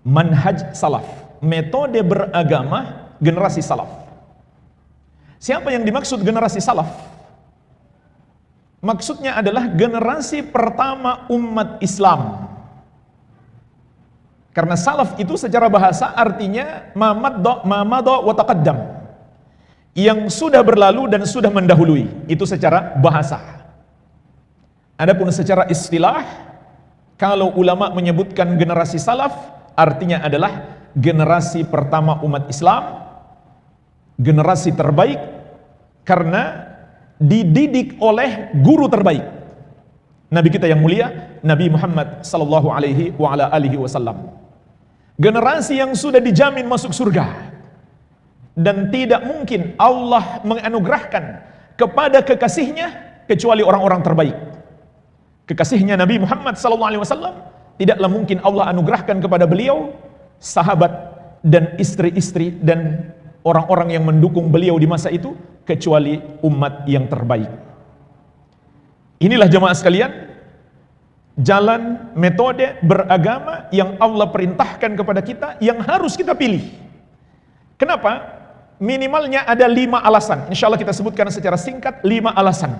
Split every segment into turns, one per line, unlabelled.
manhaj salaf, metode beragama generasi salaf. Siapa yang dimaksud generasi salaf? Maksudnya adalah generasi pertama umat Islam. Karena salaf itu secara bahasa artinya ma madha wa taqaddam, yang sudah berlalu dan sudah mendahului. Itu secara bahasa. Adapun secara istilah, kalau ulama menyebutkan generasi salaf, artinya adalah generasi pertama umat Islam, generasi terbaik karena dididik oleh guru terbaik, Nabi kita yang mulia, Nabi Muhammad sallallahu alaihi wa ala alihi wasallam. Generasi yang sudah dijamin masuk surga, dan tidak mungkin Allah menganugerahkan kepada kekasihnya kecuali orang-orang terbaik. Kekasihnya Nabi Muhammad SAW, tidaklah mungkin Allah anugerahkan kepada beliau sahabat dan istri-istri dan orang-orang yang mendukung beliau di masa itu kecuali umat yang terbaik. Inilah jemaah sekalian, jalan metode beragama yang Allah perintahkan kepada kita, yang harus kita pilih. Kenapa? Minimalnya ada 5 alasan. Insya Allah kita sebutkan secara singkat 5 alasan.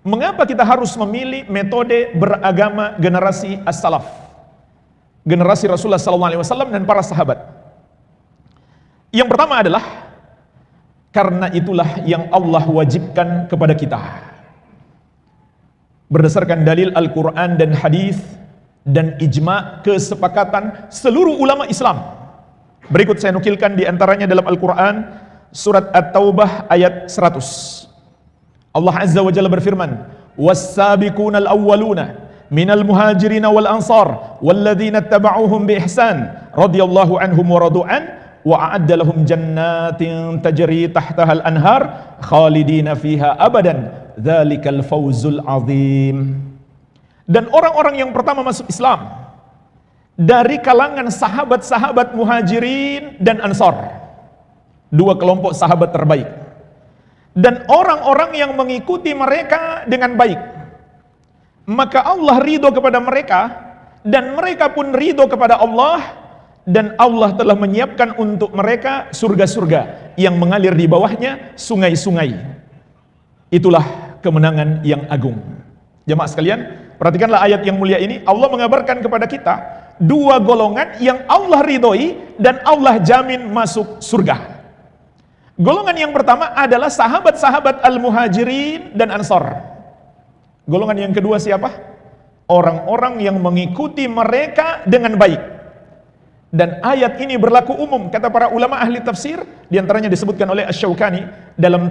Mengapa kita harus memilih metode beragama generasi as-salaf, generasi Rasulullah SAW dan para sahabat? Yang pertama adalah karena itulah yang Allah wajibkan kepada kita berdasarkan dalil Al-Quran dan hadis dan ijma' kesepakatan seluruh ulama Islam. Berikut saya nukilkan di antaranya dalam Al-Quran, surat At-Taubah ayat 100. Allah Azza wa Jalla berfirman, "Was-sabiquna al-awwaluna minal muhajirin wal ansar walladzina ittaba'uuhum bi ihsan radhiyallahu anhum wa radu an wa a'adda lahum jannatin tajri tahtaha al-anhar khalidina fiha abadan dzalikal fawzul azim." Dan orang-orang yang pertama masuk Islam dari kalangan sahabat-sahabat muhajirin dan ansar, 2 kelompok sahabat terbaik, dan orang-orang yang mengikuti mereka dengan baik, maka Allah ridho kepada mereka dan mereka pun ridho kepada Allah, dan Allah telah menyiapkan untuk mereka surga-surga yang mengalir di bawahnya sungai-sungai. Itulah kemenangan yang agung. Jemaah sekalian, perhatikanlah ayat yang mulia ini. Allah mengabarkan kepada kita 2 golongan yang Allah ridhoi dan Allah jamin masuk surga. Golongan yang pertama adalah sahabat-sahabat al-muhajirin dan ansar. Golongan yang kedua siapa? Orang-orang yang mengikuti mereka dengan baik. Dan ayat ini berlaku umum, kata para ulama ahli tafsir, diantaranya disebutkan oleh Asy-Syaukani dalam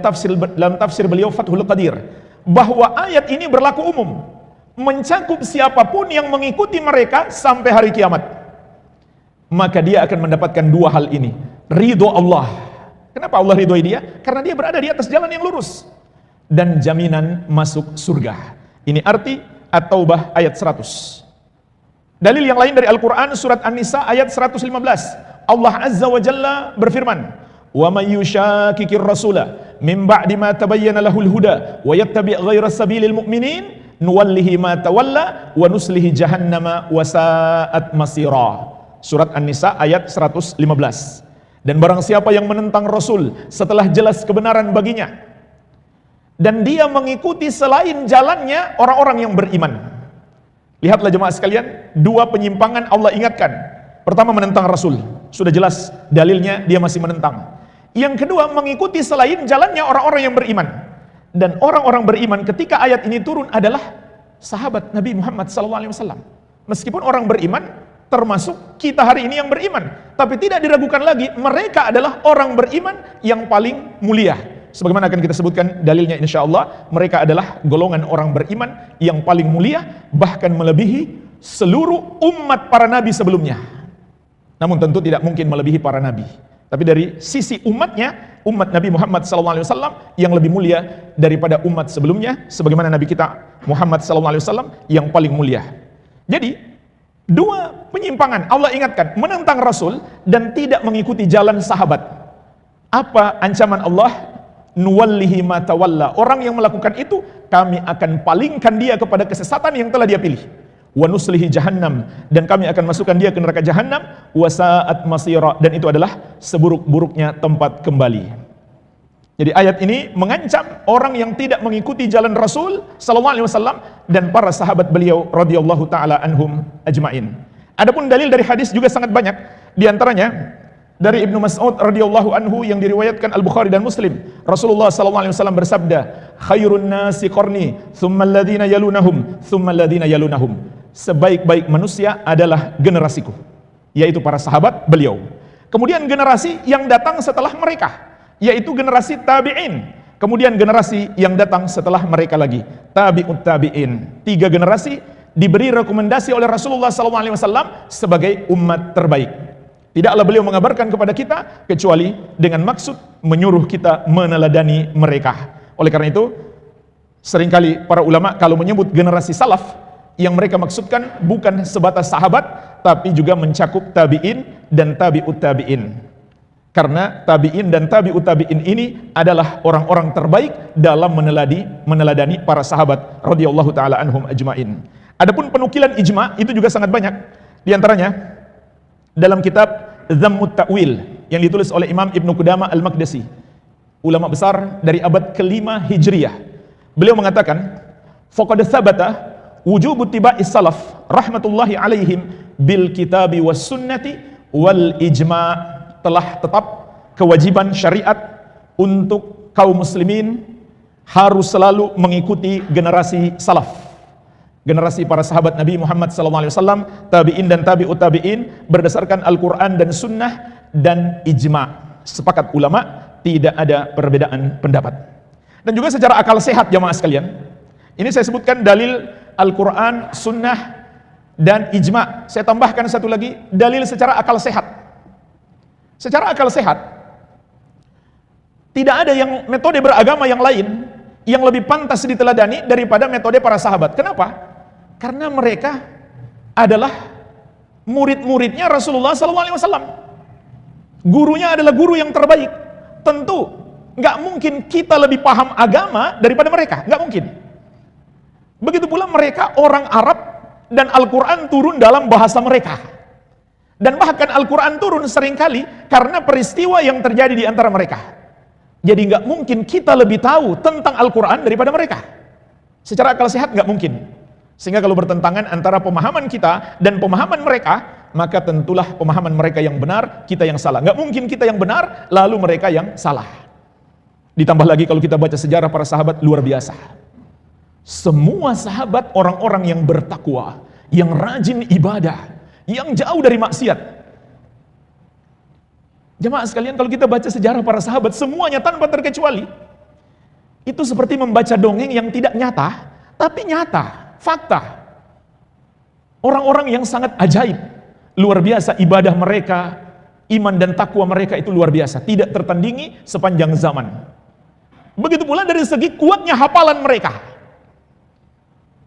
tafsir beliau Fathul Qadir, bahwa ayat ini berlaku umum, mencakup siapapun yang mengikuti mereka sampai hari kiamat. Maka dia akan mendapatkan 2 hal ini, ridho Allah. Kenapa Allah ridhoi dia? Karena dia berada di atas jalan yang lurus, dan jaminan masuk surga. Ini arti At-Taubah ayat 100. Dalil yang lain dari Al-Quran, surat An-Nisa ayat 115. Allah Azza wa Jalla berfirman, "Wa may yushaqiqir rasula min ba'di ma tabayyana lahul huda wa yattabi' ghayra sabilil mu'minin nuwallihi ma tawalla wa nuslihi jahannama wa sa'at masira." Surat An-Nisa ayat 115. Dan barang siapa yang menentang Rasul setelah jelas kebenaran baginya, dan dia mengikuti selain jalannya orang-orang yang beriman. Lihatlah jemaah sekalian, 2 penyimpangan Allah ingatkan. Pertama, menentang Rasul, sudah jelas dalilnya dia masih menentang. Yang kedua, mengikuti selain jalannya orang-orang yang beriman. Dan orang-orang beriman ketika ayat ini turun adalah sahabat Nabi Muhammad SAW. Meskipun orang beriman, termasuk kita hari ini yang beriman, tapi tidak diragukan lagi, mereka adalah orang beriman yang paling mulia. Sebagaimana akan kita sebutkan dalilnya insyaallah, mereka adalah golongan orang beriman yang paling mulia, bahkan melebihi seluruh umat para nabi sebelumnya. Namun tentu tidak mungkin melebihi para nabi, tapi dari sisi umatnya, umat Nabi Muhammad SAW yang lebih mulia daripada umat sebelumnya, sebagaimana Nabi kita Muhammad SAW yang paling mulia. Jadi 2 penyimpangan Allah ingatkan, menentang Rasul dan tidak mengikuti jalan sahabat. Apa ancaman Allah? Nuwallihi ma tawalla. Orang yang melakukan itu, kami akan palingkan dia kepada kesesatan yang telah dia pilih. wa nuslihi jahannam, dan kami akan masukkan dia ke neraka jahannam, wa sa'at masira, dan itu adalah seburuk-buruknya tempat kembali. Jadi ayat ini mengancam orang yang tidak mengikuti jalan Rasul sallallahu alaihi wasallam dan para sahabat beliau radhiyallahu taala anhum ajmain. Adapun dalil dari hadis juga sangat banyak, di antaranya dari Ibnu Mas'ud radhiyallahu anhu yang diriwayatkan Al-Bukhari dan Muslim. Rasulullah sallallahu alaihi wasallam bersabda, "Khairun nasi qarni, tsumma alladziina yalunahum, tsumma alladziina yalunahum." Sebaik-baik manusia adalah generasiku, yaitu para sahabat beliau. Kemudian generasi yang datang setelah mereka, yaitu generasi tabi'in. Kemudian generasi yang datang setelah mereka lagi, tabi'ut tabi'in. 3 generasi diberi rekomendasi oleh Rasulullah SAW sebagai umat terbaik. Tidaklah beliau mengabarkan kepada kita kecuali dengan maksud menyuruh kita meneladani mereka. Oleh karena itu, seringkali para ulama kalau menyebut generasi salaf, yang mereka maksudkan bukan sebatas sahabat, tapi juga mencakup tabi'in dan tabi'ut tabi'in. Karena tabi'in dan tabi'ut tabi'in ini adalah orang-orang terbaik dalam meneladani para sahabat radhiyallahu taala anhum ajmain. Adapun penukilan ijma itu juga sangat banyak. Di antaranya dalam kitab Dhammut Ta'wil yang ditulis oleh Imam Ibnu Qudamah Al-Maqdisi, ulama besar dari abad ke-5 Hijriyah. Beliau mengatakan, faqad tsabata wujubu ittiba'is salaf rahmatullahi alaihim bil kitabi was sunnati wal ijma'. Telah tetap kewajiban syariat untuk kaum muslimin harus selalu mengikuti generasi salaf, generasi para sahabat Nabi Muhammad SAW, tabi'in dan tabi'ut tabi'in, berdasarkan Al-Quran dan Sunnah dan ijma'. Sepakat ulama, tidak ada perbedaan pendapat. Dan juga secara akal sehat jamaah sekalian, ini saya sebutkan dalil Al-Quran, Sunnah dan ijma'. Saya tambahkan satu lagi, dalil secara akal sehat. Secara akal sehat, tidak ada yang metode beragama yang lain yang lebih pantas diteladani daripada metode para sahabat. Kenapa? Karena mereka adalah murid-muridnya Rasulullah SAW. Gurunya adalah guru yang terbaik. Tentu nggak mungkin kita lebih paham agama daripada mereka, nggak mungkin. Begitu pula mereka orang Arab dan Al-Quran turun dalam bahasa mereka. Dan bahkan Al-Quran turun seringkali karena peristiwa yang terjadi di antara mereka. Jadi nggak mungkin kita lebih tahu tentang Al-Quran daripada mereka. Secara akal sehat nggak mungkin. Sehingga kalau bertentangan antara pemahaman kita dan pemahaman mereka, maka tentulah pemahaman mereka yang benar, kita yang salah. Nggak mungkin kita yang benar, lalu mereka yang salah. Ditambah lagi kalau kita baca sejarah para sahabat, luar biasa. Semua sahabat orang-orang yang bertakwa, yang rajin ibadah, yang jauh dari maksiat. Jemaah sekalian, kalau kita baca sejarah para sahabat, semuanya tanpa terkecuali, itu seperti membaca dongeng yang tidak nyata, tapi nyata, fakta. Orang-orang yang sangat ajaib, luar biasa ibadah mereka, iman dan takwa mereka itu luar biasa, tidak tertandingi sepanjang zaman. Begitu pula dari segi kuatnya hafalan mereka.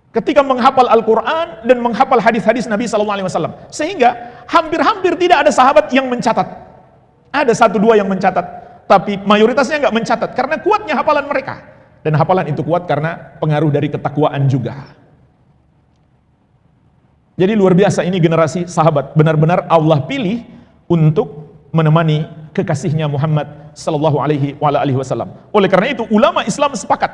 Ketika menghafal Al-Quran dan menghafal hadis-hadis Nabi SAW, sehingga hampir-hampir tidak ada sahabat yang mencatat. Ada 1-2 yang mencatat, tapi mayoritasnya nggak mencatat karena kuatnya hafalan mereka. Dan hafalan itu kuat karena pengaruh dari ketakwaan juga. Jadi luar biasa ini generasi sahabat, benar-benar Allah pilih untuk menemani kekasihnya Muhammad SAW. Oleh karena itu ulama Islam sepakat,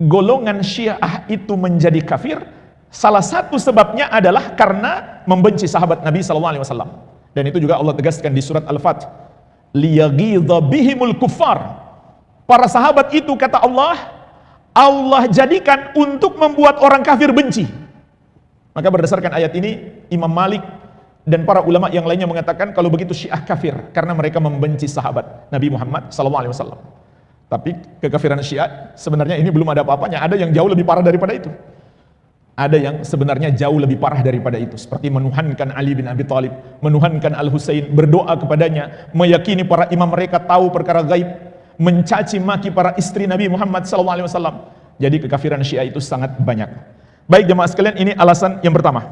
golongan Syiah itu menjadi kafir, salah satu sebabnya adalah karena membenci sahabat Nabi SAW. Dan itu juga Allah tegaskan di surat Al-Fath, liyaghidha bihimul kuffar. Para sahabat itu kata Allah jadikan untuk membuat orang kafir benci. Maka berdasarkan ayat ini, Imam Malik dan para ulama yang lainnya mengatakan kalau begitu Syiah kafir karena mereka membenci sahabat Nabi Muhammad SAW. Tapi kekafiran Syiah sebenarnya ini belum ada apa-apanya. Ada yang jauh lebih parah daripada itu. Ada yang sebenarnya jauh lebih parah daripada itu. Seperti menuhankan Ali bin Abi Thalib, menuhankan Al-Husain, berdoa kepadanya, meyakini para imam mereka tahu perkara gaib, mencaci maki para istri Nabi Muhammad SAW. Jadi kekafiran Syiah itu sangat banyak. Baik jemaah sekalian, ini alasan yang pertama.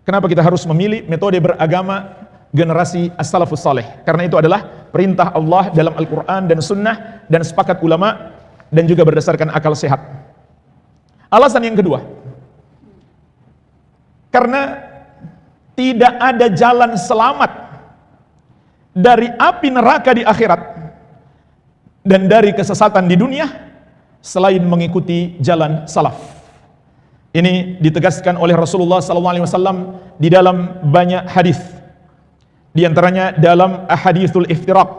Kenapa kita harus memilih metode beragama generasi as-salafus saleh? Karena itu adalah perintah Allah dalam Al-Quran dan Sunnah, dan sepakat ulama, dan juga berdasarkan akal sehat. Alasan yang kedua, Karena tidak ada jalan selamat dari api neraka di akhirat dan dari kesesatan di dunia selain mengikuti jalan salaf. Ini ditegaskan oleh Rasulullah SAW di dalam banyak hadis. Di antaranya dalam ahaditsul iftiraq,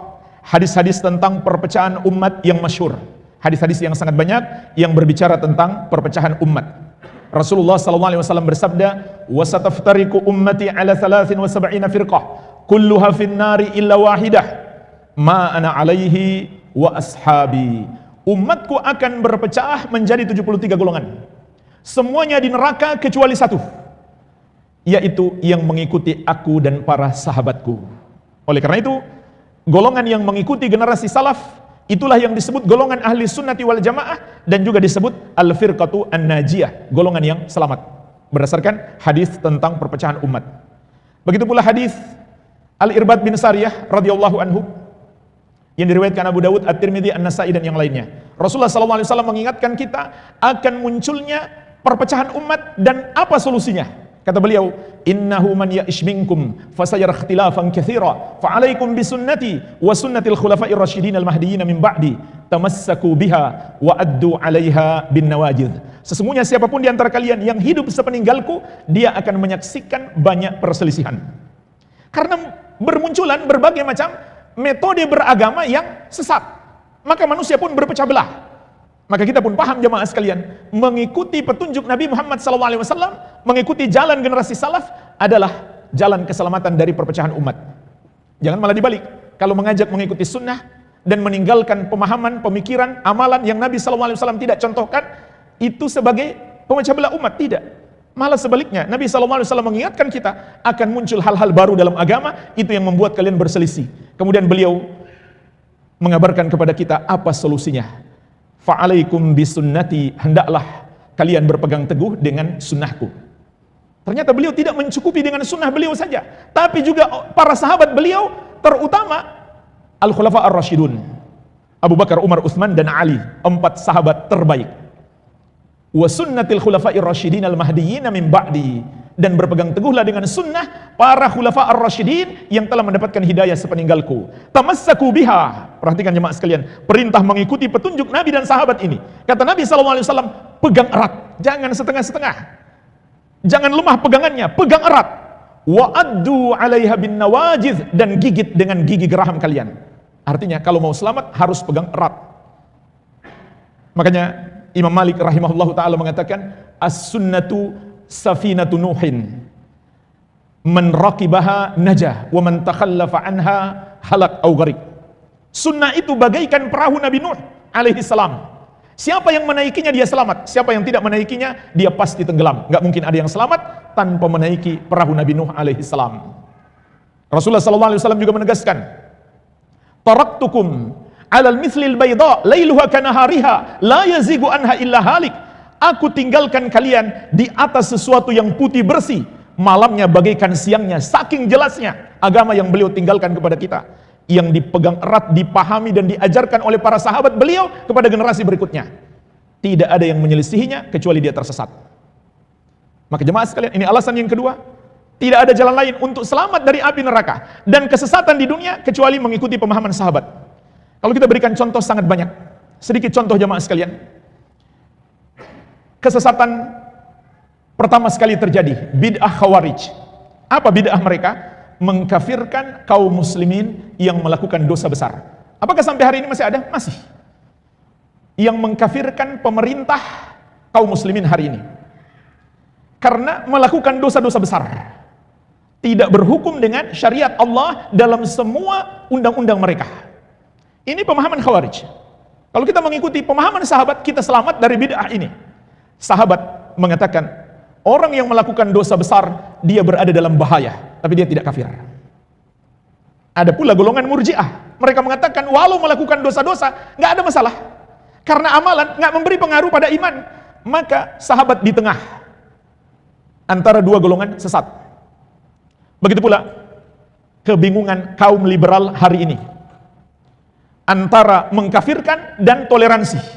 hadis-hadis tentang perpecahan umat yang masyhur. Hadis-hadis yang sangat banyak yang berbicara tentang perpecahan umat. Rasulullah SAW bersabda, "Wasataftariqu ummati ala 73 firqah, kulluha finnari illa wahidah, ma ana alaihi wa ashabi." Umatku akan berpecah menjadi 73 golongan. Semuanya di neraka kecuali satu, yaitu yang mengikuti aku dan para sahabatku. Oleh karena itu, golongan yang mengikuti generasi salaf, itulah yang disebut golongan ahli sunnati wal jamaah, dan juga disebut al-firqatu an-najiyah, golongan yang selamat, berdasarkan hadis tentang perpecahan umat. Begitu pula hadis Al-Irbad bin Sariyah radhiyallahu anhu yang diriwayatkan Abu Dawud, At-Tirmidzi, An-Nasa'i dan yang lainnya. Rasulullah SAW mengingatkan kita akan munculnya perpecahan umat dan apa solusinya. Kata beliau, "Innahu man ya'ish minkum fasayara ikhtilafan katsira, fa 'alaikum bi sunnati wa sunnatil khulafa'ir rasyidin al-mahdiyyin min ba'di, tamassaku biha wa addu 'alaiha bin nawajidh." Sesungguhnya siapapun di antara kalian yang hidup sepeninggalku, dia akan menyaksikan banyak perselisihan. Karena bermunculan berbagai macam metode beragama yang sesat, maka manusia pun berpecah belah. Maka kita pun paham jamaah sekalian, mengikuti petunjuk Nabi Muhammad SAW, mengikuti jalan generasi salaf adalah jalan keselamatan dari perpecahan umat. Jangan malah dibalik. Kalau mengajak mengikuti sunnah dan meninggalkan pemahaman, pemikiran, amalan yang Nabi SAW tidak contohkan, itu sebagai pemecah belah umat. Tidak. Malah sebaliknya, Nabi SAW mengingatkan kita akan muncul hal-hal baru dalam agama, itu yang membuat kalian berselisih. Kemudian beliau mengabarkan kepada kita apa solusinya. Fa'alaikum bisunnati, hendaklah kalian berpegang teguh dengan sunnahku. Ternyata beliau tidak mencukupi dengan sunnah beliau saja, tapi juga para sahabat beliau, terutama Al-Khulafa Ar-Rasyidun, Abu Bakar, Umar, Utsman dan Ali, 4 sahabat terbaik. Wa sunnatil khulafa'ir rasyidin al-mahdiyyin min ba'di, dan berpegang teguhlah dengan sunnah para khulafa ar-rasyidin yang telah mendapatkan hidayah sepeninggalku. Tamassaku biha. Perhatikan jemaah sekalian, perintah mengikuti petunjuk Nabi dan sahabat ini. Kata Nabi SAW, pegang erat, jangan setengah-setengah, jangan lemah pegangannya, pegang erat. Wa addu 'alaiha bin nawajidh, dan gigit dengan gigi geraham kalian. Artinya kalau mau selamat harus pegang erat. Makanya Imam Malik rahimahullahu ta'ala mengatakan, as-sunnatu safinatu Nuhin, man raqibaha najah, wa man takhallafa anha halak au gharik. Sunnah itu bagaikan perahu Nabi Nuh alaihi salam. Siapa yang menaikinya dia selamat, siapa yang tidak menaikinya dia pasti tenggelam. Enggak mungkin ada yang selamat tanpa menaiki perahu Nabi Nuh alaihi salam. Rasulullah sallallahu alaihi wasallam juga menegaskan, taraktukum alal mithlil bayda lailuha kanahariha la yazigu anha illa halik. Aku tinggalkan kalian di atas sesuatu yang putih bersih, malamnya bagaikan siangnya. Saking jelasnya agama yang beliau tinggalkan kepada kita, yang dipegang erat, dipahami dan diajarkan oleh para sahabat beliau kepada generasi berikutnya. Tidak ada yang menyelisihinya kecuali dia tersesat. Maka jemaah sekalian, ini alasan yang kedua, tidak ada jalan lain untuk selamat dari api neraka dan kesesatan di dunia kecuali mengikuti pemahaman sahabat. Kalau kita berikan contoh sangat banyak, sedikit contoh jemaah sekalian. Kesesatan pertama sekali terjadi, bid'ah Khawarij. Apa bid'ah mereka? Mengkafirkan kaum muslimin yang melakukan dosa besar. Apakah sampai hari ini masih ada? Masih. Yang mengkafirkan pemerintah kaum muslimin hari ini karena melakukan dosa-dosa besar, tidak berhukum dengan syariat Allah dalam semua undang-undang mereka. Ini pemahaman Khawarij. Kalau kita mengikuti pemahaman sahabat, kita selamat dari bid'ah ini. Sahabat mengatakan, orang yang melakukan dosa besar, dia berada dalam bahaya, tapi dia tidak kafir. Ada pula golongan Murji'ah, mereka mengatakan, walau melakukan dosa-dosa, nggak ada masalah, karena amalan nggak memberi pengaruh pada iman. Maka sahabat di tengah, antara dua golongan sesat. Begitu pula, kebingungan kaum liberal hari ini, antara mengkafirkan dan toleransi.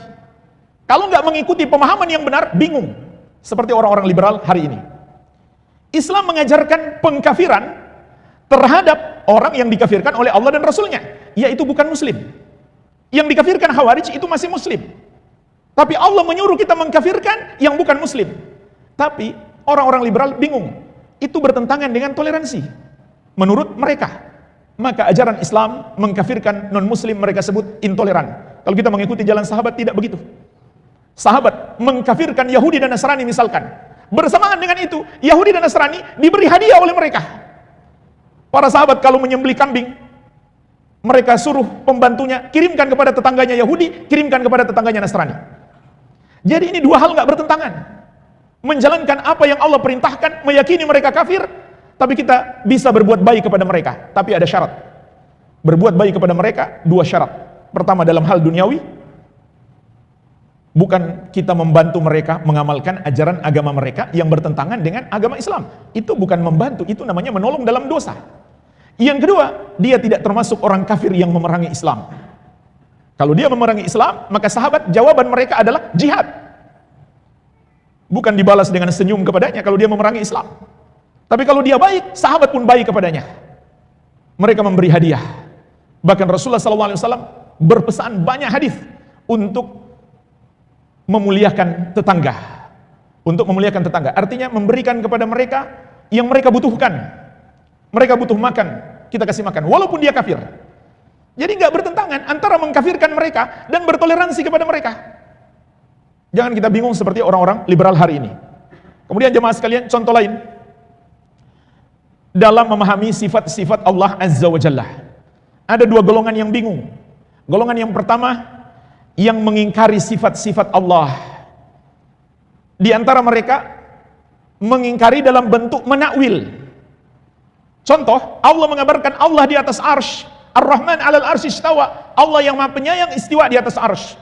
Kalau nggak mengikuti pemahaman yang benar, bingung. Seperti orang-orang liberal hari ini. Islam mengajarkan pengkafiran terhadap orang yang dikafirkan oleh Allah dan Rasulnya, yaitu bukan muslim. Yang dikafirkan Khawarij itu masih muslim, tapi Allah menyuruh kita mengkafirkan yang bukan muslim. Tapi orang-orang liberal bingung, itu bertentangan dengan toleransi menurut mereka. Maka ajaran Islam mengkafirkan non-muslim mereka sebut intoleran. Kalau kita mengikuti jalan sahabat tidak begitu. Sahabat mengkafirkan Yahudi dan Nasrani misalkan, bersamaan dengan itu Yahudi dan Nasrani diberi hadiah oleh mereka. Para sahabat kalau menyembelih kambing, mereka suruh pembantunya kirimkan kepada tetangganya Yahudi, kirimkan kepada tetangganya Nasrani. Jadi ini dua hal nggak bertentangan. Menjalankan apa yang Allah perintahkan, meyakini mereka kafir, tapi kita bisa berbuat baik kepada mereka. Tapi ada syarat. Berbuat baik kepada mereka, dua syarat. Pertama dalam hal duniawi, bukan kita membantu mereka mengamalkan ajaran agama mereka yang bertentangan dengan agama Islam. Itu bukan membantu, itu namanya menolong dalam dosa. Yang kedua, dia tidak termasuk orang kafir yang memerangi Islam. Kalau dia memerangi Islam, maka sahabat jawaban mereka adalah jihad. Bukan dibalas dengan senyum kepadanya kalau dia memerangi Islam. Tapi kalau dia baik, sahabat pun baik kepadanya. Mereka memberi hadiah. Bahkan Rasulullah SAW berpesan banyak hadis untuk memuliakan tetangga. Untuk memuliakan tetangga, artinya memberikan kepada mereka yang mereka butuhkan. Mereka butuh makan, kita kasih makan, walaupun dia kafir. Jadi nggak bertentangan antara mengkafirkan mereka dan bertoleransi kepada mereka. Jangan kita bingung seperti orang-orang liberal hari ini. Kemudian jemaah sekalian, contoh lain dalam memahami sifat-sifat Allah Azza wa Jalla. Ada dua golongan yang bingung. Golongan yang pertama yang mengingkari sifat-sifat Allah. Di antara mereka mengingkari dalam bentuk menakwil. Contoh, Allah mengabarkan Allah di atas arsy, Ar-Rahman 'alal arsy istawa. Allah yang Maha Penyayang istiwa di atas arsy.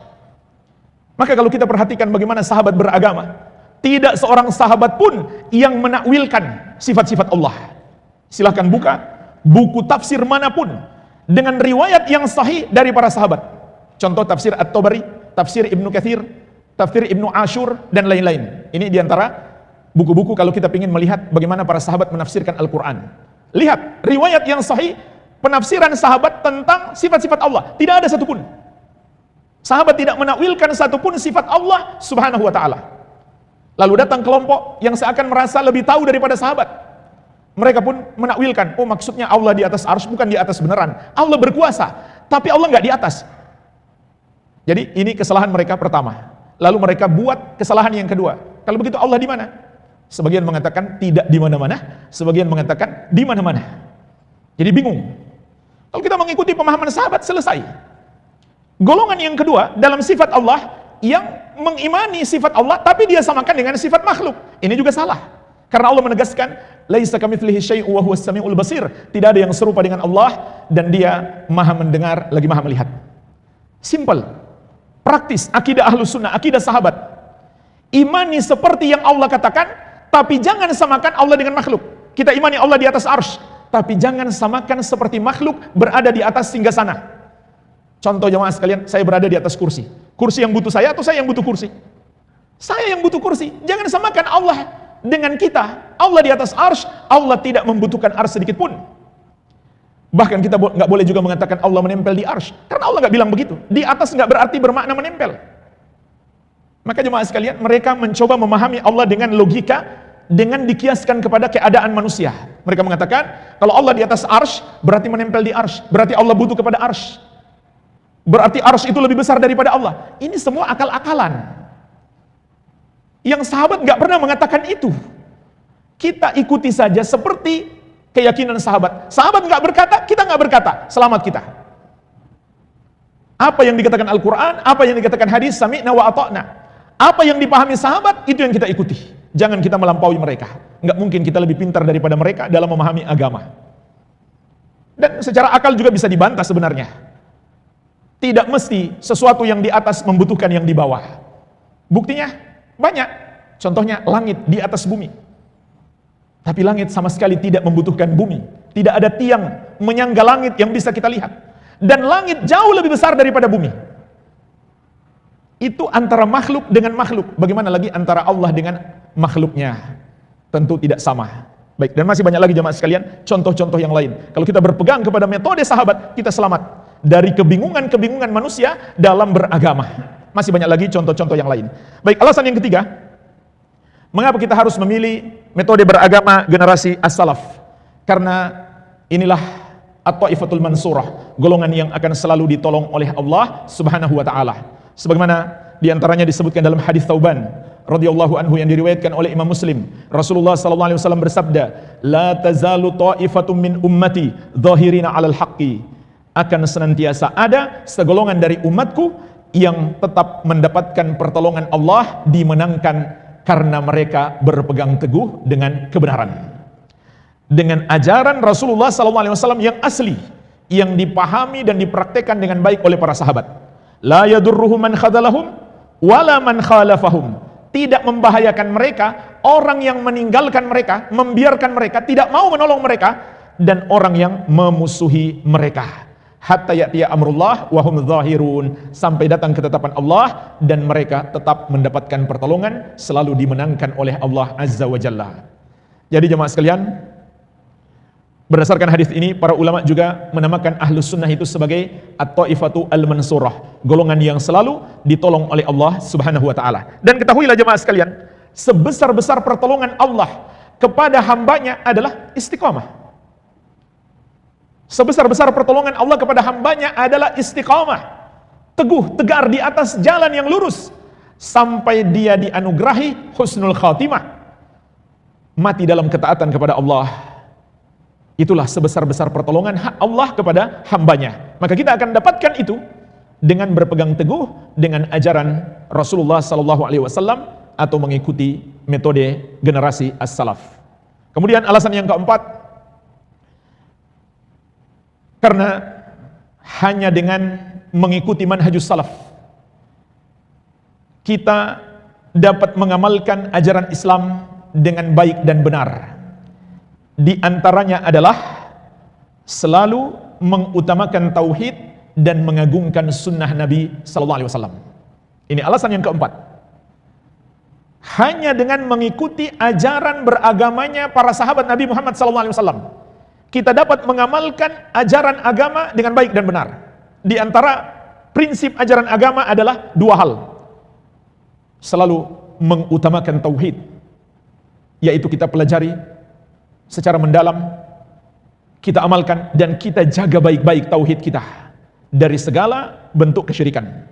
Maka kalau kita perhatikan bagaimana sahabat beragama, tidak seorang sahabat pun yang menakwilkan sifat-sifat Allah. Silahkan buka buku tafsir manapun dengan riwayat yang sahih dari para sahabat. Contoh tafsir At-Tabari, tafsir Ibnu Katsir, tafsir Ibnu Ashur, dan lain-lain. Ini diantara buku-buku kalau kita ingin melihat bagaimana para sahabat menafsirkan Al-Quran. Lihat, riwayat yang sahih, penafsiran sahabat tentang sifat-sifat Allah. Tidak ada satupun. Sahabat tidak menakwilkan satupun sifat Allah subhanahu wa ta'ala. Lalu datang kelompok yang seakan merasa lebih tahu daripada sahabat. Mereka pun menakwilkan, oh maksudnya Allah di atas arsy, bukan di atas beneran. Allah berkuasa, tapi Allah nggak di atas. Jadi ini kesalahan mereka pertama. Lalu mereka buat kesalahan yang kedua. Kalau begitu Allah di mana? Sebagian mengatakan tidak di mana-mana, sebagian mengatakan di mana-mana. Jadi bingung. Kalau kita mengikuti pemahaman sahabat, selesai. Golongan yang kedua dalam sifat Allah yang mengimani sifat Allah tapi dia samakan dengan sifat makhluk. Ini juga salah. Karena Allah menegaskan, laisa kamitslihi syai'un wa huwas samiul basir. Tidak ada yang serupa dengan Allah dan dia Maha mendengar lagi Maha melihat. Simple. Praktis, akidah Ahlus Sunnah, akidah sahabat. Imani seperti yang Allah katakan, tapi jangan samakan Allah dengan makhluk. Kita imani Allah di atas arsy, tapi jangan samakan seperti makhluk berada di atas singgasana. Contoh jemaah sekalian, saya berada di atas kursi. Kursi yang butuh saya atau saya yang butuh kursi? Saya yang butuh kursi. Jangan samakan Allah dengan kita. Allah di atas arsy, Allah tidak membutuhkan arsy sedikit pun. Bahkan kita nggak boleh juga mengatakan Allah menempel di arsy, karena Allah nggak bilang begitu. Di atas nggak berarti bermakna menempel. Maka jemaah sekalian, mereka mencoba memahami Allah dengan logika, dengan dikiaskan kepada keadaan manusia. Mereka mengatakan, kalau Allah di atas arsy, berarti menempel di arsy, berarti Allah butuh kepada arsy. Berarti arsy itu lebih besar daripada Allah. Ini semua akal-akalan. Yang sahabat nggak pernah mengatakan itu. Kita ikuti saja seperti keyakinan sahabat. Sahabat nggak berkata, kita nggak berkata, selamat kita. Apa yang dikatakan Al-Quran, apa yang dikatakan hadis, sami'na wa ata'na. Apa yang dipahami sahabat, itu yang kita ikuti. Jangan kita melampaui mereka. Nggak mungkin kita lebih pintar daripada mereka dalam memahami agama. Dan secara akal juga bisa dibantah sebenarnya. Tidak mesti sesuatu yang di atas membutuhkan yang di bawah. Buktinya banyak. Contohnya langit di atas bumi. Tapi langit sama sekali tidak membutuhkan bumi. Tidak ada tiang menyangga langit yang bisa kita lihat. Dan langit jauh lebih besar daripada bumi. Itu antara makhluk dengan makhluk. Bagaimana lagi antara Allah dengan makhluknya? Tentu tidak sama. Baik, dan masih banyak lagi jemaah sekalian, contoh-contoh yang lain. Kalau kita berpegang kepada metode sahabat, kita selamat dari kebingungan-kebingungan manusia dalam beragama. Masih banyak lagi contoh-contoh yang lain. Baik, alasan yang ketiga, mengapa kita harus memilih metode beragama generasi as-salaf? Karena inilah at-taifatul mansurah, golongan yang akan selalu ditolong oleh Allah Subhanahu wa taala. Sebagaimana di antaranya disebutkan dalam hadis Thauban radhiyallahu anhu yang diriwayatkan oleh Imam Muslim, Rasulullah sallallahu alaihi wasallam bersabda, "La tazalu ta'ifatun min ummati dhahirina 'alal haqqi." Akan senantiasa ada segolongan dari umatku yang tetap mendapatkan pertolongan Allah, dimenangkan karena mereka berpegang teguh dengan kebenaran. Dengan ajaran Rasulullah sallallahu alaihi wasallam yang asli, yang dipahami dan dipraktekkan dengan baik oleh para sahabat. La yadurruhum man khadalahum wala man khalafahum. Tidak membahayakan mereka orang yang meninggalkan mereka, membiarkan mereka, tidak mau menolong mereka, dan orang yang memusuhi mereka. Hatta ya'tiya amrullah wa hum zahirun, sampai datang ketetapan Allah dan mereka tetap mendapatkan pertolongan, selalu dimenangkan oleh Allah Azza wa Jalla. Jadi jemaah sekalian, berdasarkan hadis ini, para ulama juga menamakan ahlus sunnah itu sebagai at-taifatu al-mansurah, golongan yang selalu ditolong oleh Allah Subhanahu wa taala. Dan ketahuilah jemaah sekalian, sebesar-besar pertolongan Allah kepada hambanya adalah istiqamah. Sebesar-besar pertolongan Allah kepada hambanya adalah istiqamah, teguh, tegar di atas jalan yang lurus, sampai dia dianugerahi husnul khatimah, mati dalam ketaatan kepada Allah. Itulah sebesar-besar pertolongan hak Allah kepada hambanya. Maka kita akan dapatkan itu dengan berpegang teguh dengan ajaran Rasulullah sallallahu alaihi wasallam atau mengikuti metode generasi as-salaf. Kemudian alasan yang keempat, karena hanya dengan mengikuti manhajus salaf kita dapat mengamalkan ajaran Islam dengan baik dan benar. Di antaranya adalah selalu mengutamakan tauhid dan mengagungkan sunnah Nabi sallallahu alaihi wasallam. Ini alasan yang keempat. Hanya dengan mengikuti ajaran beragamanya para sahabat Nabi Muhammad sallallahu alaihi wasallam, kita dapat mengamalkan ajaran agama dengan baik dan benar. Di antara prinsip ajaran agama adalah dua hal. Selalu mengutamakan tauhid, yaitu kita pelajari secara mendalam, kita amalkan dan kita jaga baik-baik tauhid kita dari segala bentuk kesyirikan.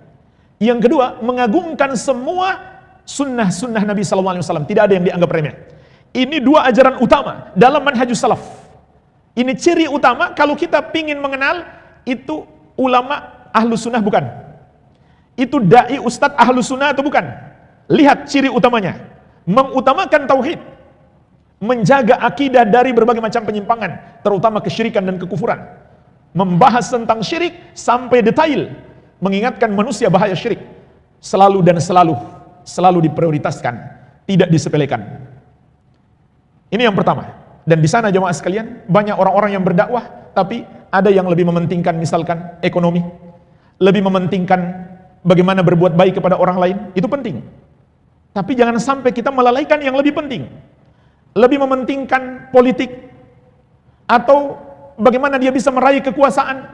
Yang kedua, mengagungkan semua sunnah-sunnah Nabi SAW, tidak ada yang dianggap remeh. Ini dua ajaran utama dalam manhajus salaf. Ini ciri utama kalau kita ingin mengenal itu ulama ahlu sunnah bukan, itu dai ustadz ahlu sunnah atau bukan. Lihat ciri utamanya, mengutamakan tauhid, menjaga akidah dari berbagai macam penyimpangan, terutama kesyirikan dan kekufuran, membahas tentang syirik sampai detail, mengingatkan manusia bahaya syirik, selalu dan selalu diprioritaskan, tidak disepelekan. Ini yang pertama. Dan di sana jemaah sekalian, banyak orang-orang yang berdakwah, tapi ada yang lebih mementingkan misalkan ekonomi, lebih mementingkan bagaimana berbuat baik kepada orang lain, itu penting. Tapi jangan sampai kita melalaikan yang lebih penting, lebih mementingkan politik, atau bagaimana dia bisa meraih kekuasaan,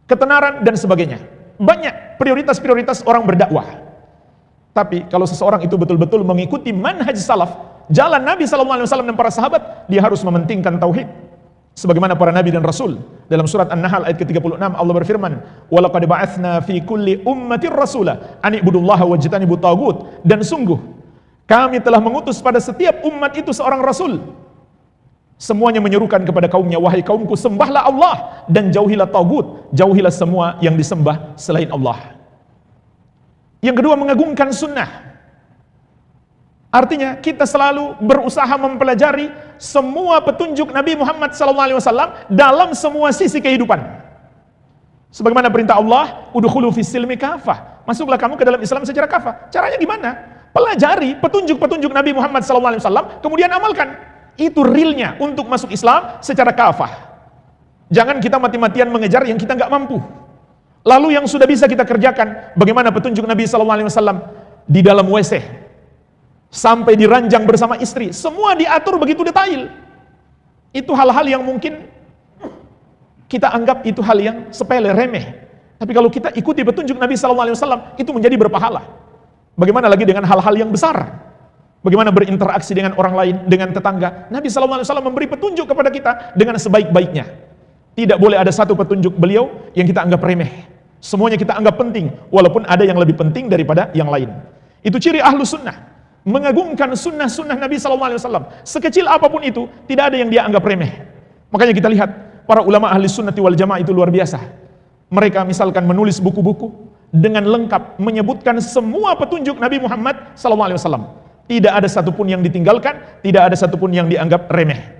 ketenaran, dan sebagainya. Banyak prioritas-prioritas orang berdakwah. Tapi kalau seseorang itu betul-betul mengikuti manhaj salaf, jalan Nabi SAW dan para sahabat, dia harus mementingkan tauhid. Sebagaimana para nabi dan rasul. Dalam surat An-Nahl ayat ke-36 Allah berfirman, "Walaqad ba'atsna fi kulli ummatin rasula an ibudullaha wajtanibut tagut." Dan sungguh kami telah mengutus pada setiap umat itu seorang rasul. Semuanya menyerukan kepada kaumnya, "Wahai kaumku, sembahlah Allah dan jauhilah tagut, jauhilah semua yang disembah selain Allah." Yang kedua, mengagungkan sunnah. Artinya kita selalu berusaha mempelajari semua petunjuk Nabi Muhammad SAW dalam semua sisi kehidupan. Sebagaimana perintah Allah, "Udkhulu fis silmi kafah." Masuklah kamu ke dalam Islam secara kafah. Caranya gimana? Pelajari petunjuk-petunjuk Nabi Muhammad SAW, kemudian amalkan. Itu realnya untuk masuk Islam secara kafah. Jangan kita mati-matian mengejar yang kita nggak mampu. Lalu yang sudah bisa kita kerjakan, bagaimana petunjuk Nabi SAW di dalam WC, sampai di ranjang bersama istri, semua diatur begitu detail. itu hal-hal yang mungkin kita anggap itu hal yang sepele, remeh. Tapi kalau kita ikuti petunjuk Nabi SAW, itu menjadi berpahala. Bagaimana lagi dengan hal-hal yang besar? Bagaimana berinteraksi dengan orang lain, dengan tetangga? Nabi SAW memberi petunjuk kepada kita dengan sebaik-baiknya. Tidak boleh ada satu petunjuk beliau yang kita anggap remeh. Semuanya kita anggap penting, walaupun ada yang lebih penting daripada yang lain. Itu ciri ahlu sunnah, mengagungkan sunnah-sunnah Nabi SAW. Sekecil apapun itu, tidak ada yang dia anggap remeh. Makanya kita lihat, para ulama ahli sunnati wal jamaah itu luar biasa. Mereka misalkan menulis buku-buku dengan lengkap menyebutkan semua petunjuk Nabi Muhammad SAW. Tidak ada satupun yang ditinggalkan, tidak ada satupun yang dianggap remeh.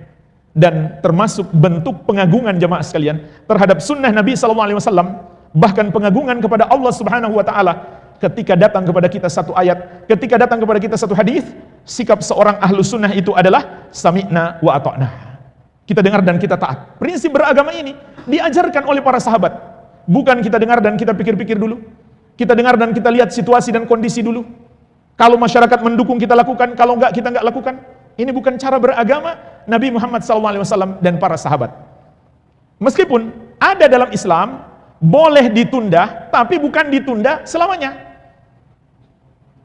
Dan termasuk bentuk pengagungan jamaah sekalian terhadap sunnah Nabi SAW, bahkan pengagungan kepada Allah Subhanahu wa Ta'ala. Ketika datang kepada kita satu ayat, ketika datang kepada kita satu hadis, sikap seorang ahlu sunnah itu adalah sami'na wa ata'na. Kita dengar dan kita taat. Prinsip beragama ini diajarkan oleh para sahabat. Bukan kita dengar dan kita pikir-pikir dulu. Kita dengar dan kita lihat situasi dan kondisi dulu. Kalau masyarakat mendukung kita lakukan, kalau enggak kita enggak lakukan. Ini bukan cara beragama Nabi Muhammad SAW dan para sahabat. Meskipun ada dalam Islam boleh ditunda, tapi bukan ditunda selamanya.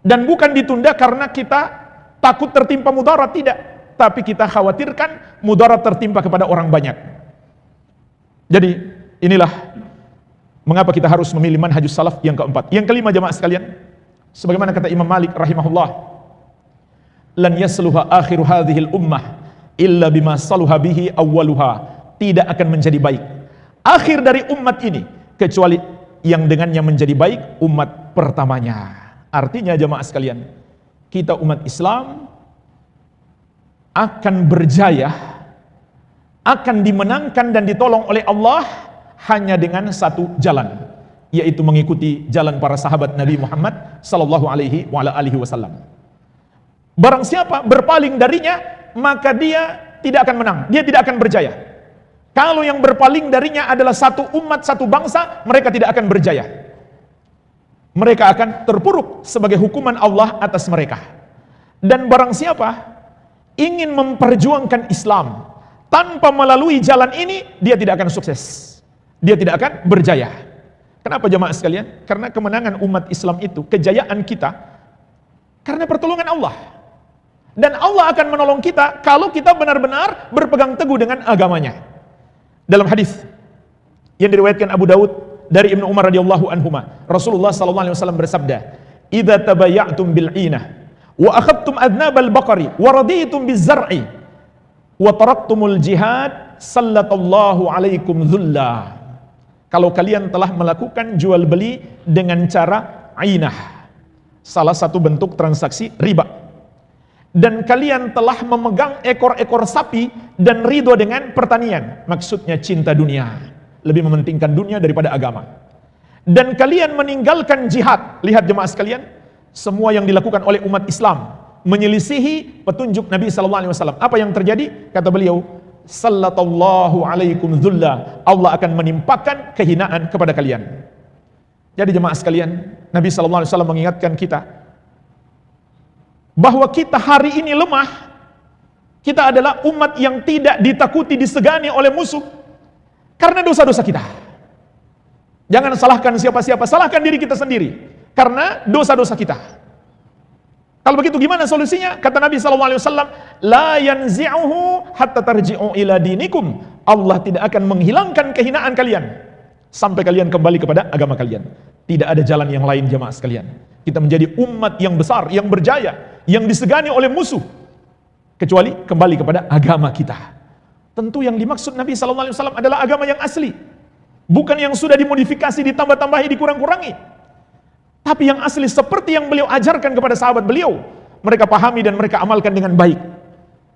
Dan bukan ditunda karena kita takut tertimpa mudarat, tidak. Tapi kita khawatirkan mudarat tertimpa kepada orang banyak. Jadi inilah mengapa kita harus memilih manhajus salaf yang keempat. Yang kelima jamaah sekalian, sebagaimana kata Imam Malik rahimahullah, lan yasluha akhiru hadhil ummah illa bima saluha bihi awwaluha. Tidak akan menjadi baik akhir dari umat ini kecuali yang dengannya menjadi baik umat pertamanya. Artinya jamaah sekalian, kita umat Islam akan berjaya, akan dimenangkan dan ditolong oleh Allah hanya dengan satu jalan, yaitu mengikuti jalan para sahabat Nabi Muhammad sallallahu alaihi wasallam. Barang siapa berpaling darinya, maka dia tidak akan menang, dia tidak akan berjaya. Kalau yang berpaling darinya adalah satu umat, satu bangsa, mereka tidak akan berjaya. Mereka akan terpuruk sebagai hukuman Allah atas mereka. Dan barang siapa ingin memperjuangkan Islam tanpa melalui jalan ini, dia tidak akan sukses. Dia tidak akan berjaya. Kenapa jamaah sekalian? Karena kemenangan umat Islam itu, kejayaan kita, karena pertolongan Allah. Dan Allah akan menolong kita kalau kita benar-benar berpegang teguh dengan agamanya. Dalam hadis yang diriwayatkan Abu Daud dari Ibnu Umar radhiyallahu anhuma, Rasulullah sallallahu alaihi wasallam bersabda, "Idza tabayya'tum bil 'inah wa akhadtum adnabal baqari wa raditum biz zar'i wa taraktumul jihad sallallahu alaikum dhulla." Kalau kalian telah melakukan jual beli dengan cara 'inah, salah satu bentuk transaksi riba, dan kalian telah memegang ekor-ekor sapi dan ridho dengan pertanian, maksudnya cinta dunia, lebih mementingkan dunia daripada agama, dan kalian meninggalkan jihad. Lihat jemaah sekalian, semua yang dilakukan oleh umat Islam menyelisihi petunjuk Nabi SAW. Apa yang terjadi? Kata beliau, sallallahu alaikum dhulla, Allah akan menimpakan kehinaan kepada kalian. Jadi jemaah sekalian, Nabi SAW mengingatkan kita bahwa kita hari ini lemah. Kita adalah umat yang tidak ditakuti, disegani oleh musuh karena dosa-dosa kita. Jangan salahkan siapa-siapa, salahkan diri kita sendiri karena dosa-dosa kita. Kalau begitu gimana solusinya? Kata Nabi SAW, la yanzi'uhu hatta tarji'u ila dinikum. Allah tidak akan menghilangkan kehinaan kalian sampai kalian kembali kepada agama kalian. Tidak ada jalan yang lain jemaah sekalian. Kita menjadi umat yang besar, yang berjaya, yang disegani oleh musuh, kecuali kembali kepada agama kita. Tentu yang dimaksud Nabi SAW adalah agama yang asli, bukan yang sudah dimodifikasi, ditambah-tambahi, dikurang-kurangi, tapi yang asli seperti yang beliau ajarkan kepada sahabat beliau. Mereka pahami dan mereka amalkan dengan baik.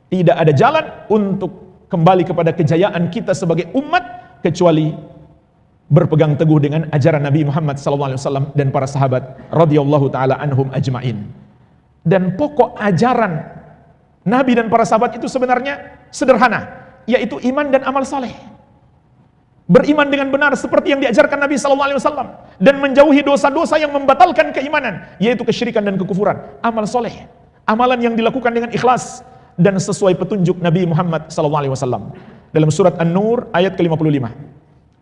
Tidak ada jalan untuk kembali kepada kejayaan kita sebagai umat kecuali berpegang teguh dengan ajaran Nabi Muhammad SAW dan para sahabat radhiyallahu taala anhum ajmain. Dan pokok ajaran Nabi dan para sahabat itu sebenarnya sederhana, yaitu iman dan amal saleh. Beriman dengan benar seperti yang diajarkan Nabi SAW dan menjauhi dosa-dosa yang membatalkan keimanan, yaitu kesyirikan dan kekufuran. Amal soleh, amalan yang dilakukan dengan ikhlas, dan sesuai petunjuk Nabi Muhammad SAW. Dalam surat An-Nur ayat ke-55,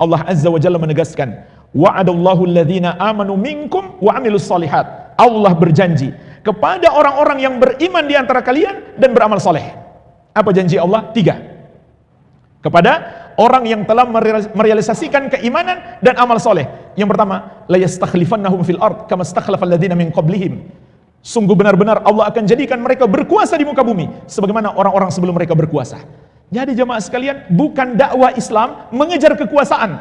Allah Azza wa Jalla menegaskan, wa'adallahu alladhina amanu minkum wa amilus solihat. Allah berjanji kepada orang-orang yang beriman di antara kalian dan beramal soleh. Apa janji Allah? 3. Kepada orang yang telah merealisasikan keimanan dan amal soleh. Yang pertama, la yastakhlifannahum fil ard kama stakhlafal ladzina min qablihim. Sungguh benar-benar Allah akan jadikan mereka berkuasa di muka bumi sebagaimana orang-orang sebelum mereka berkuasa. Jadi jemaah sekalian, bukan dakwah Islam mengejar kekuasaan,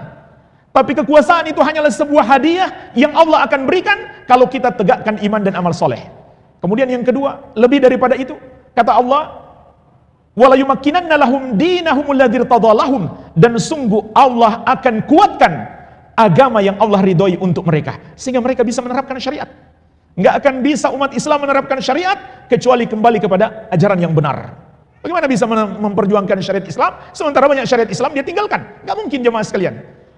tapi kekuasaan itu hanyalah sebuah hadiah yang Allah akan berikan kalau kita tegakkan iman dan amal soleh. Kemudian yang kedua, lebih daripada itu, kata Allah, wala yumakkinanna lahum dinahumul ladzi irtadalahum, dan sungguh Allah akan kuatkan agama yang Allah ridhoi untuk mereka sehingga mereka bisa menerapkan syariat. Enggak akan bisa umat Islam menerapkan syariat kecuali kembali kepada ajaran yang benar. Bagaimana bisa memperjuangkan syariat Islam sementara banyak syariat Islam dia tinggalkan? Enggak mungkin jemaah sekalian.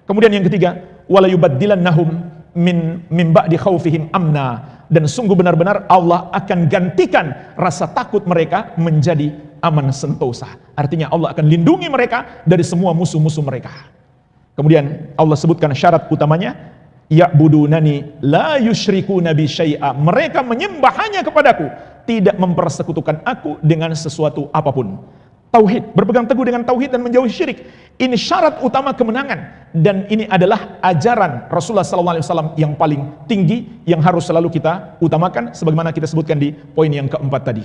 Kemudian yang ketiga, wala yubaddilannahum min ba'di khaufihim amna, dan sungguh benar-benar Allah akan gantikan rasa takut mereka menjadi aman sentosa. Artinya Allah akan lindungi mereka dari semua musuh-musuh mereka. Kemudian Allah sebutkan syarat utamanya, ya'budunani la yusyrikuna bi syai'a. Mereka menyembah hanya kepadaku, tidak mempersekutukan aku dengan sesuatu apapun. Tauhid, berpegang teguh dengan tauhid dan menjauhi syirik. Ini syarat utama kemenangan, dan ini adalah ajaran Rasulullah SAW yang paling tinggi yang harus selalu kita utamakan sebagaimana kita sebutkan di poin yang keempat tadi.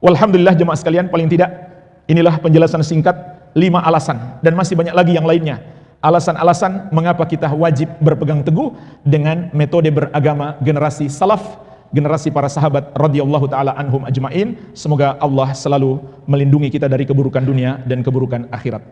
Walhamdulillah jemaah sekalian, paling tidak inilah penjelasan singkat 5 alasan, dan masih banyak lagi yang lainnya. Alasan-alasan mengapa kita wajib berpegang teguh dengan metode beragama generasi salaf, generasi para sahabat radhiyallahu taala anhum ajmain. Semoga Allah selalu melindungi kita dari keburukan dunia dan keburukan akhirat.